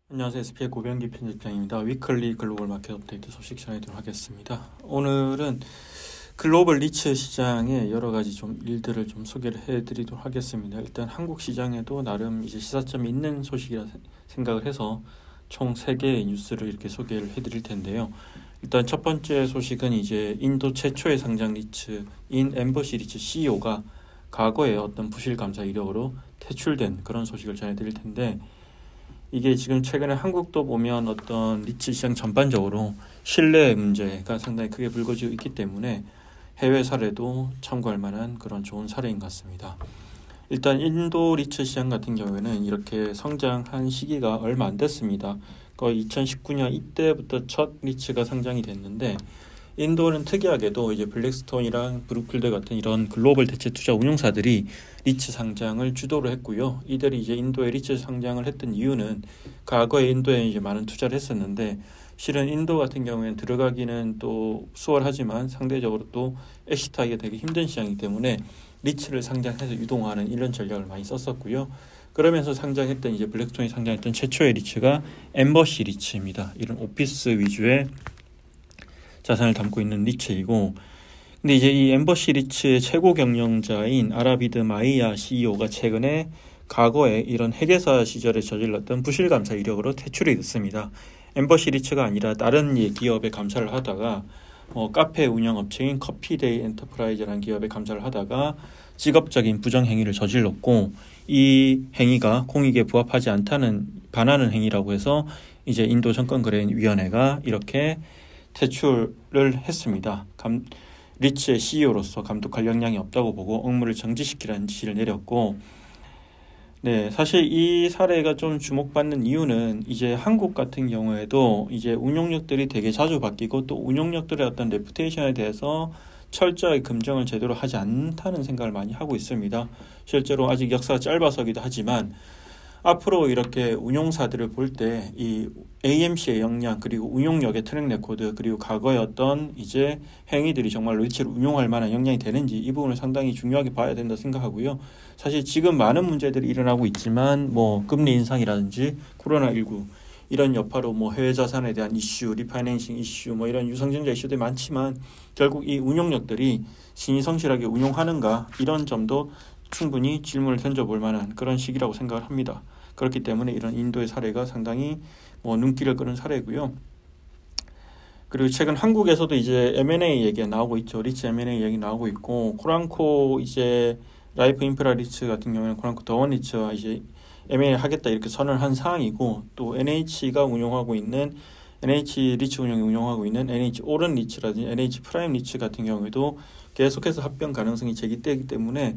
안녕하세요. SP의 고병기 편집장입니다. 위클리 글로벌 마켓 업데이트 소식 전해드리도록 하겠습니다. 오늘은 글로벌 리츠 시장의 여러 가지 좀 일들을 좀 소개를 해드리도록 하겠습니다. 일단 한국 시장에도 나름 이제 시사점이 있는 소식이라 생각을 해서 총 3개의 뉴스를 이렇게 소개를 해드릴 텐데요. 일단 첫 번째 소식은 이제 인도 최초의 상장 리츠인 엠버시 리츠 CEO가 과거에 어떤 부실 감사 이력으로 퇴출된 그런 소식을 전해드릴 텐데, 이게 지금 최근에 한국도 보면 어떤 리츠 시장 전반적으로 신뢰 문제가 상당히 크게 불거지고 있기 때문에 해외 사례도 참고할 만한 그런 좋은 사례인 것 같습니다. 일단 인도 리츠 시장 같은 경우에는 이렇게 성장한 시기가 얼마 안 됐습니다. 거의 2019년 이때부터 첫 리츠가 상장이 됐는데, 인도는 특이하게도 이제 블랙스톤이랑 브룩필드 같은 이런 글로벌 대체 투자 운용사들이 리츠 상장을 주도를 했고요. 이들이 이제 인도에 리츠 상장을 했던 이유는 과거에 인도에 이제 많은 투자를 했었는데, 실은 인도 같은 경우에는 들어가기는 또 수월하지만 상대적으로 또 엑시트하기가 되게 힘든 시장이기 때문에 리츠를 상장해서 유동화하는 이런 전략을 많이 썼었고요. 그러면서 상장했던 이제 블랙스톤이 상장했던 최초의 리츠가 엠버시 리츠입니다. 이런 오피스 위주의 자산을 담고 있는 리츠이고, 근데 이제 이 엠버시 리츠의 최고 경영자인 아라비드 마이야 CEO가 최근에 과거에 이런 회계사 시절에 저질렀던 부실 감사 이력으로 퇴출이 됐습니다. 엠버시 리츠가 아니라 다른 기업에 감사를 하다가 카페 운영 업체인 커피데이 엔터프라이즈라는 기업에 감사를 하다가 직업적인 부정 행위를 저질렀고, 이 행위가 공익에 부합하지 않다는 반하는 행위라고 해서 이제 인도 정권거래위원회가 이렇게 퇴출을 했습니다. 리츠의 CEO로서 감독할 역량이 없다고 보고 업무를 정지시키라는 지시를 내렸고, 네, 사실 이 사례가 좀 주목받는 이유는 이제 한국 같은 경우에도 이제 운용력들이 되게 자주 바뀌고, 또 운용력들의 어떤 레pu테이션에 대해서 철저하게 검증을 제대로 하지 않다는 생각을 많이 하고 있습니다. 실제로 아직 역사가 짧아서기도 하지만 앞으로 이렇게 운용사들을 볼 때 이 AMC의 역량, 그리고 운용력의 트랙 레코드, 그리고 과거의 어떤 이제 행위들이 정말 리츠를 운용할 만한 역량이 되는지, 이 부분을 상당히 중요하게 봐야 된다 생각하고요. 사실 지금 많은 문제들이 일어나고 있지만 금리 인상이라든지 코로나19 이런 여파로 해외 자산에 대한 이슈, 리파이낸싱 이슈, 이런 유상증자 이슈들이 많지만 결국 이 운용력들이 신의성실하게 운용하는가, 이런 점도 충분히 질문을 던져볼 만한 그런 시기라고 생각을 합니다. 그렇기 때문에 이런 인도의 사례가 상당히 눈길을 끄는 사례고요. 그리고 최근 한국에서도 이제 M&A 얘기가 나오고 있죠. 리츠 M&A 얘기 나오고 있고, 코랑코 이제 라이프 인프라 리츠 같은 경우에는 코랑코 더원 리츠와 이제 M&A 하겠다 이렇게 선언을 한 사항이고, 또 NH가 운용하고 있는 NH 리츠 운영이 운영하고 있는 NH 오른 리츠라든지 NH 프라임 리츠 같은 경우에도 계속해서 합병 가능성이 제기되기 때문에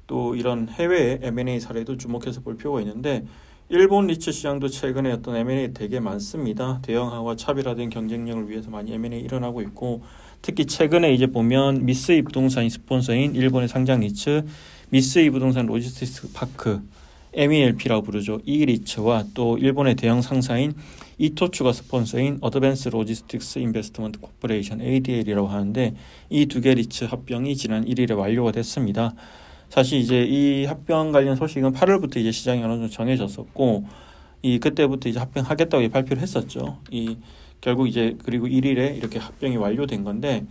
또 이런 해외의 M&A 사례도 주목해서 볼 필요가 있는데, 일본 리츠 시장도 최근에 어떤 M&A 되게 많습니다. 대형화와 차별화된 경쟁력을 위해서 많이 M&A 일어나고 있고, 특히 최근에 이제 보면 미쓰이 부동산이 스폰서인 일본의 상장 리츠 미쓰이 부동산 로지스틱스 파크 MELP라고 부르죠. 이 리츠와 또 일본의 대형 상사인 이토추가 스폰서인 어드밴스 로지스틱스 인베스트먼트 코퍼레이션 ADL이라고 하는데, 이 두 개 리츠 합병이 지난 1일에 완료가 됐습니다. 사실 이제 이 합병 관련 소식은 8월부터 이제 시장이 어느 정도 정해졌었고, 그때부터 이제 합병하겠다고 발표를 했었죠. 결국 이제 그리고 1일에 이렇게 합병이 완료된 건데,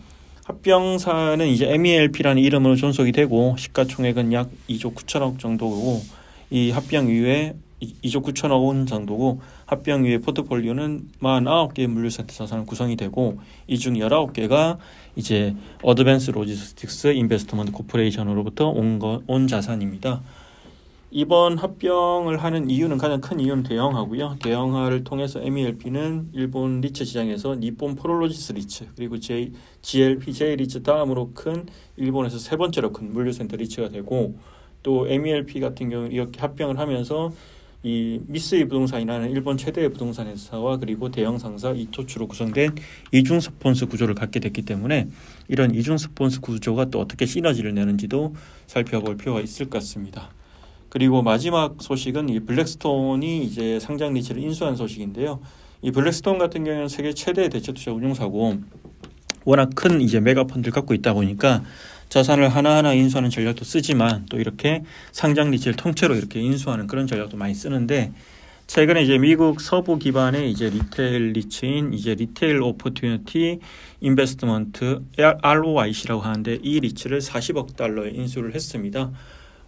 합병사는 이제 MELP라는 이름으로 존속이 되고 시가총액은 약 2조 9천억 정도고, 이 합병 이후에 2조 9천억 원 정도고, 합병 이후에 포트폴리오는 49개의 물류센터 자산을 구성이 되고, 이 중 19개가 이제 어드밴스 로지스틱스 인베스트먼트 코퍼레이션으로부터 온 자산입니다. 이번 합병을 하는 이유는, 가장 큰 이유는 대형화고요. 대형화를 통해서 MELP는 일본 리츠 시장에서 니폰 프롤로지스 리츠, 그리고 GLPJ 리츠 다음으로 큰, 일본에서 세 번째로 큰 물류센터 리츠가 되고, 또 MELP 같은 경우 이렇게 합병을 하면서 이 미쓰이 부동산이라는 일본 최대의 부동산 회사와 그리고 대형 상사 이토추로 구성된 이중 스폰서 구조를 갖게 됐기 때문에, 이런 이중 스폰서 구조가 또 어떻게 시너지를 내는지도 살펴볼 필요가 있을 것 같습니다. 그리고 마지막 소식은 이 블랙스톤이 이제 상장 리츠를 인수한 소식인데요. 이 블랙스톤 같은 경우는 세계 최대의 대체 투자 운용사고, 워낙 큰 이제 메가 펀드를 갖고 있다 보니까 자산을 하나하나 인수하는 전략도 쓰지만, 또 이렇게 상장 리츠를 통째로 이렇게 인수하는 그런 전략도 많이 쓰는데, 최근에 이제 미국 서부 기반의 이제 리테일 리츠인 이제 리테일 오퍼튜니티 인베스트먼트 ROIC라고 하는데 이 리츠를 40억 달러에 인수를 했습니다.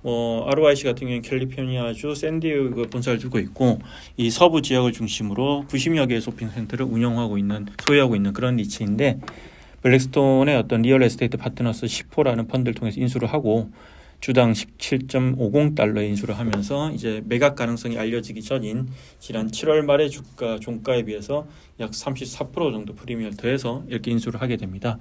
ROIC 같은 경우는 캘리포니아주 샌디에고 본사를 두고 있고 이 서부 지역을 중심으로 90여 개의 쇼핑센터를 소유하고 있는 그런 리츠인데 블랙스톤의 어떤 리얼 에스테이트 파트너스 10호라는 펀드를 통해서 인수를 하고 주당 17.50달러에 인수를 하면서 이제 매각 가능성이 알려지기 전인 지난 7월 말의 주가 종가에 비해서 약 34% 정도 프리미엄을 더해서 이렇게 인수를 하게 됩니다.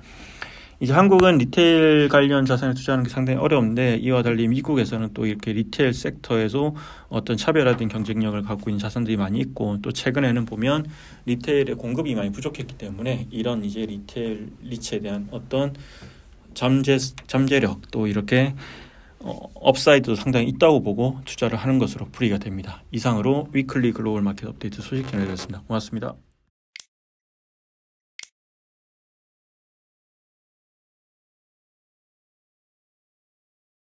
이제 한국은 리테일 관련 자산에 투자하는 게 상당히 어려운데 이와 달리 미국에서는 또 이렇게 리테일 섹터에서 어떤 차별화된 경쟁력을 갖고 있는 자산들이 많이 있고 또 최근에는 보면 리테일의 공급이 많이 부족했기 때문에 이런 이제 리테일 리츠에 대한 어떤 잠재력 또 이렇게 업사이드도 상당히 있다고 보고 투자를 하는 것으로 풀이가 됩니다. 이상으로 위클리 글로벌 마켓 업데이트 소식 전해드렸습니다. 고맙습니다.